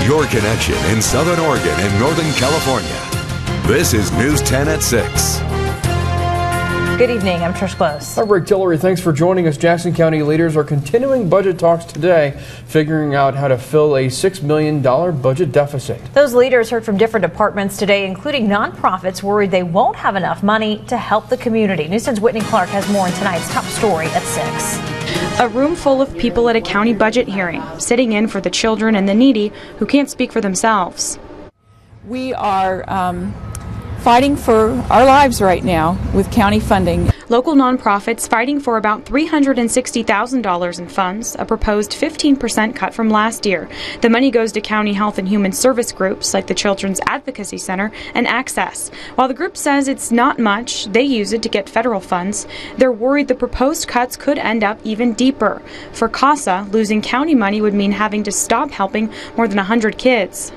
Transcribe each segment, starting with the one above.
your connection in Southern Oregon and Northern California. This is News 10 at 6. Good evening, I'm Trish Close. I'm Rick Tillery. Thanks for joining us. Jackson County leaders are continuing budget talks today, figuring out how to fill a $6 million budget deficit. Those leaders heard from different departments today, including nonprofits worried they won't have enough money to help the community. News 10's Whitney Clark has more in tonight's top story at 6. A room full of people at a county budget hearing, sitting in for the children and the needy who can't speak for themselves. We are fighting for our lives right now with county funding. Local nonprofits fighting for about $360,000 in funds, a proposed 15% cut from last year. The money goes to county health and human service groups like the Children's Advocacy Center and ACCESS. While the group says it's not much, they use it to get federal funds. They're worried the proposed cuts could end up even deeper. For CASA, losing county money would mean having to stop helping more than 100 kids.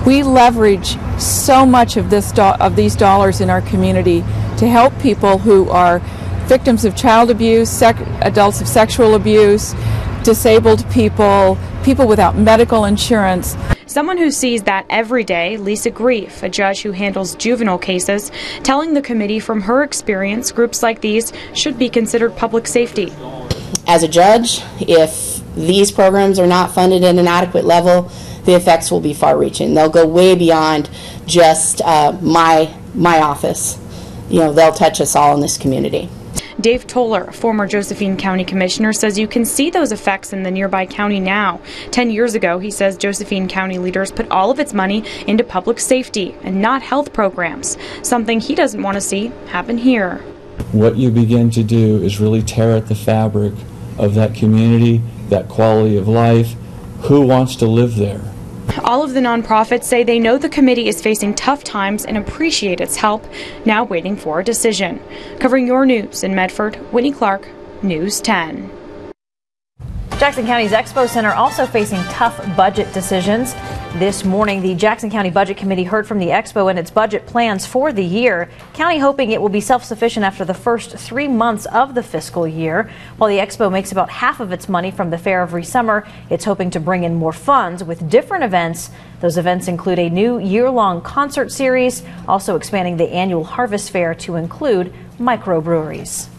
We leverage so much of these dollars in our community to help people who are victims of child abuse, adults of sexual abuse, disabled people, people without medical insurance. Someone who sees that every day, Lisa Greif, a judge who handles juvenile cases, telling the committee from her experience, groups like these should be considered public safety. As a judge, if these programs are not funded at an adequate level, the effects will be far-reaching. They'll go way beyond just my office. You know, they'll touch us all in this community. Dave Toler, former Josephine County Commissioner, says you can see those effects in the nearby county now. 10 years ago, he says Josephine County leaders put all of its money into public safety and not health programs, something he doesn't want to see happen here. What you begin to do is really tear at the fabric of that community, that quality of life. Who wants to live there? All of the nonprofits say they know the committee is facing tough times and appreciate its help, now waiting for a decision. Covering your news in Medford, Whitney Clark, News 10. Jackson County's Expo Center also facing tough budget decisions. This morning, the Jackson County Budget Committee heard from the Expo and its budget plans for the year. County hoping it will be self-sufficient after the first 3 months of the fiscal year. While the Expo makes about half of its money from the fair every summer, it's hoping to bring in more funds with different events. Those events include a new year-long concert series, also expanding the annual Harvest Fair to include microbreweries.